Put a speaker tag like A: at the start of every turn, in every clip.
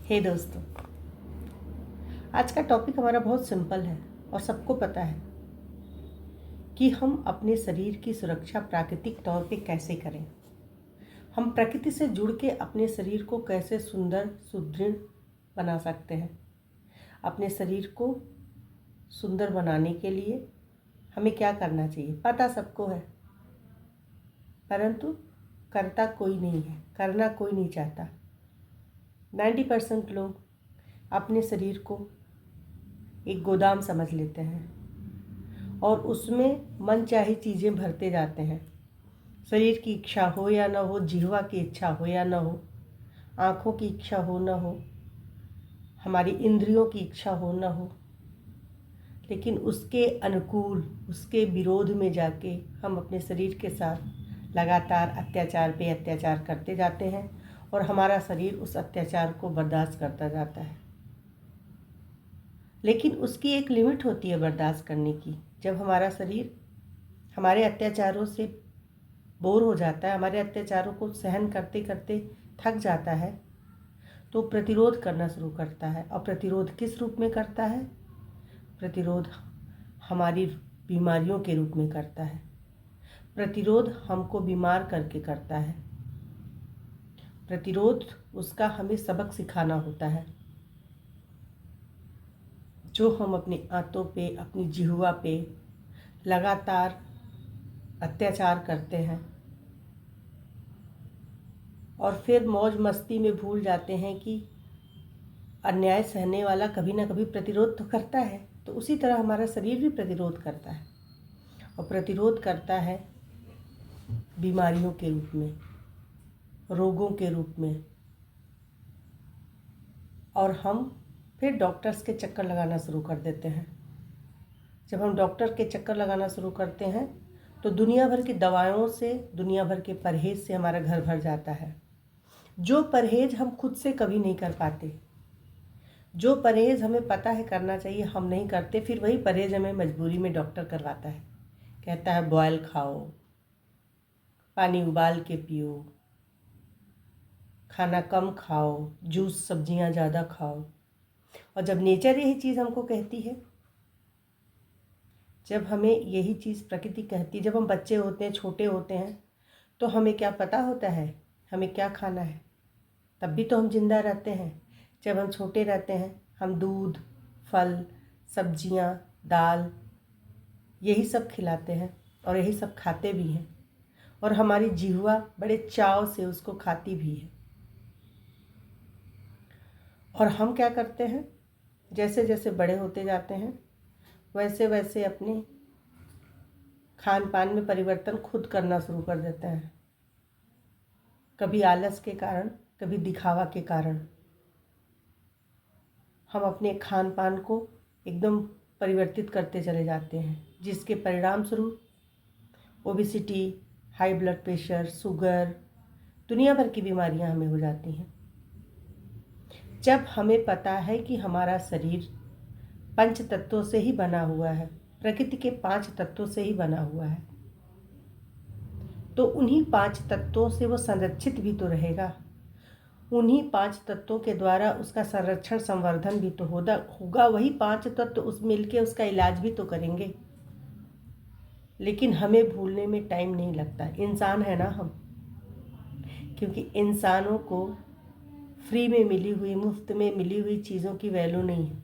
A: हे दोस्तों, आज का टॉपिक हमारा बहुत सिंपल है और सबको पता है कि हम अपने शरीर की सुरक्षा प्राकृतिक तौर पे कैसे करें। हम प्रकृति से जुड़ के अपने शरीर को कैसे सुंदर सुदृढ़ बना सकते हैं। अपने शरीर को सुंदर बनाने के लिए हमें क्या करना चाहिए पता सबको है, परंतु करता कोई नहीं है, करना कोई नहीं चाहता। 90% लोग अपने शरीर को एक गोदाम समझ लेते हैं और उसमें मनचाही चीज़ें भरते जाते हैं। शरीर की इच्छा हो या न हो, जिह्वा की इच्छा हो या न हो, आँखों की इच्छा हो न हो, हमारी इंद्रियों की इच्छा हो न हो, लेकिन उसके अनुकूल, उसके विरोध में जाके हम अपने शरीर के साथ लगातार अत्याचार पे अत्याचार करते जाते हैं और हमारा शरीर उस अत्याचार को बर्दाश्त करता जाता है। लेकिन उसकी एक लिमिट होती है बर्दाश्त करने की। जब हमारा शरीर हमारे अत्याचारों से बोर हो जाता है, हमारे अत्याचारों को सहन करते करते थक जाता है, तो प्रतिरोध करना शुरू करता है। और प्रतिरोध किस रूप में करता है? प्रतिरोध हमारी बीमारियों के रूप में करता है। प्रतिरोध हमको बीमार करके करता है। प्रतिरोध उसका हमें सबक सिखाना होता है। जो हम अपनी आंतों पे, अपनी जिह्वा पे लगातार अत्याचार करते हैं और फिर मौज मस्ती में भूल जाते हैं कि अन्याय सहने वाला कभी ना कभी प्रतिरोध तो करता है। तो उसी तरह हमारा शरीर भी प्रतिरोध करता है और प्रतिरोध करता है बीमारियों के रूप में, रोगों के रूप में। और हम फिर डॉक्टर्स के चक्कर लगाना शुरू कर देते हैं। जब हम डॉक्टर के चक्कर लगाना शुरू करते हैं तो दुनिया भर की दवाओं से, दुनिया भर के परहेज से हमारा घर भर जाता है। जो परहेज हम खुद से कभी नहीं कर पाते, जो परहेज हमें पता है करना चाहिए, हम नहीं करते। फिर वही परहेज हमें मजबूरी में डॉक्टर करवाता है। कहता है बॉयल खाओ, पानी उबाल के पियो, खाना कम खाओ, जूस सब्जियां ज़्यादा खाओ। और जब नेचर यही चीज़ हमको कहती है, जब हमें यही चीज़ प्रकृति कहती है, जब हम बच्चे होते हैं, छोटे होते हैं, तो हमें क्या पता होता है हमें क्या खाना है? तब भी तो हम जिंदा रहते हैं। जब हम छोटे रहते हैं, हम दूध, फल, सब्जियां, दाल, यही सब खिलाते हैं और यही सब खाते भी हैं। और हमारी जिह्वा बड़े चाव से उसको खाती भी है। और हम क्या करते हैं, जैसे जैसे बड़े होते जाते हैं वैसे वैसे अपने खान पान में परिवर्तन खुद करना शुरू कर देते हैं। कभी आलस के कारण, कभी दिखावा के कारण हम अपने खान पान को एकदम परिवर्तित करते चले जाते हैं, जिसके परिणाम स्वरूप obesity, high blood pressure, sugar, दुनिया भर की बीमारियां हमें हो जाती हैं। जब हमें पता है कि हमारा शरीर पंच तत्वों से ही बना हुआ है, प्रकृति के 5 तत्वों से ही बना हुआ है, तो उन्हीं 5 तत्वों से वो संरक्षित भी तो रहेगा। उन्हीं 5 तत्वों के द्वारा उसका संरक्षण संवर्धन भी तो होगा। वही 5 तत्व उस मिलके उसका इलाज भी तो करेंगे। लेकिन हमें भूलने में टाइम नहीं लगता। इंसान है ना हम, क्योंकि इंसानों को फ्री में मिली हुई, मुफ्त में मिली हुई चीज़ों की वैल्यू नहीं है।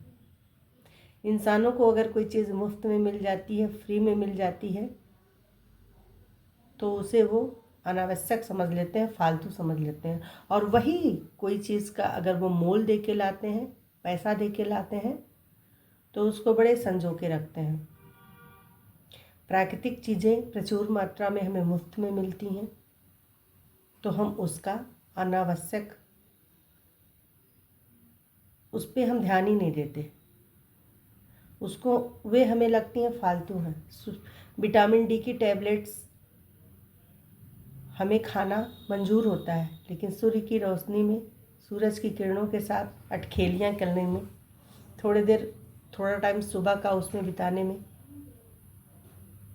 A: इंसानों को अगर कोई चीज़ मुफ्त में मिल जाती है, फ्री में मिल जाती है, तो उसे वो अनावश्यक समझ लेते हैं, फालतू समझ लेते हैं। और वही कोई चीज़ का अगर वो मोल दे के लाते हैं, पैसा दे के लाते हैं, तो उसको बड़े संजो के रखते हैं। प्राकृतिक चीज़ें प्रचुर मात्रा में हमें मुफ्त में मिलती हैं, तो हम उसका अनावश्यक, उस पर हम ध्यान ही नहीं देते। उसको वे हमें लगती हैं फालतू हैं। विटामिन डी की टैबलेट्स हमें खाना मंजूर होता है, लेकिन सूर्य की रोशनी में, सूरज की किरणों के साथ अटखेलियाँ करने में, थोड़ा टाइम सुबह का उसमें बिताने में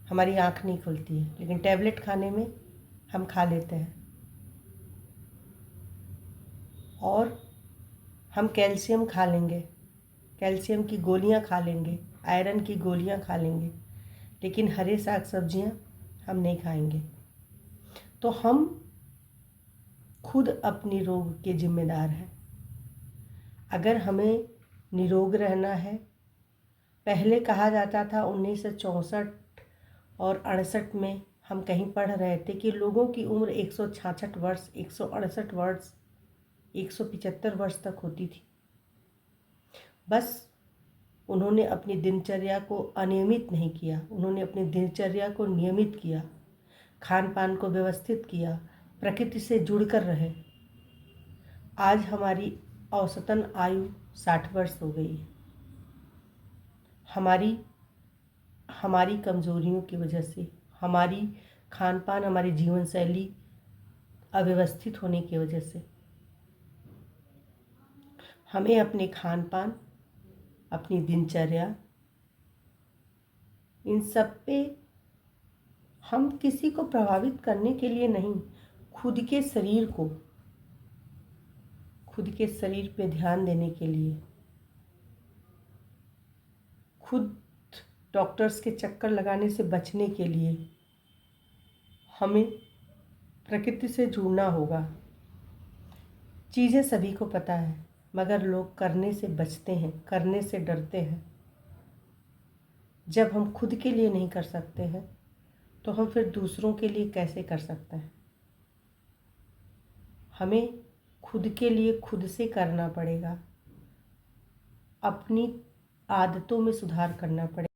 A: हमारी आँख नहीं खुलती है। लेकिन टैबलेट खाने में हम खा लेते हैं और हम कैल्शियम खा लेंगे, कैल्शियम की गोलियां खा लेंगे, आयरन की गोलियां खा लेंगे, लेकिन हरे साग सब्जियां हम नहीं खाएंगे। तो हम खुद अपनी रोग के जिम्मेदार हैं। अगर हमें निरोग रहना है, पहले कहा जाता था 1964 और 68 में हम कहीं पढ़ रहे थे कि लोगों की उम्र 166 वर्ष, 168 वर्ष, 175 वर्ष तक होती थी। बस उन्होंने अपनी दिनचर्या को अनियमित नहीं किया, उन्होंने अपनी दिनचर्या को नियमित किया, खान पान को व्यवस्थित किया, प्रकृति से जुड़कर रहे। आज हमारी औसतन आयु 60 वर्ष हो गई है। हमारी कमज़ोरियों की वजह से, हमारी खान पान, हमारी जीवन शैली अव्यवस्थित होने की वजह से हमें अपने खान पान, अपनी दिनचर्या, इन सब पे हम किसी को प्रभावित करने के लिए नहीं, खुद के शरीर पे ध्यान देने के लिए, खुद डॉक्टर्स के चक्कर लगाने से बचने के लिए हमें प्रकृति से जुड़ना होगा। चीज़ें सभी को पता है, मगर लोग करने से बचते हैं, करने से डरते हैं। जब हम खुद के लिए नहीं कर सकते हैं तो हम फिर दूसरों के लिए कैसे कर सकते हैं? हमें खुद के लिए खुद से करना पड़ेगा, अपनी आदतों में सुधार करना पड़ेगा।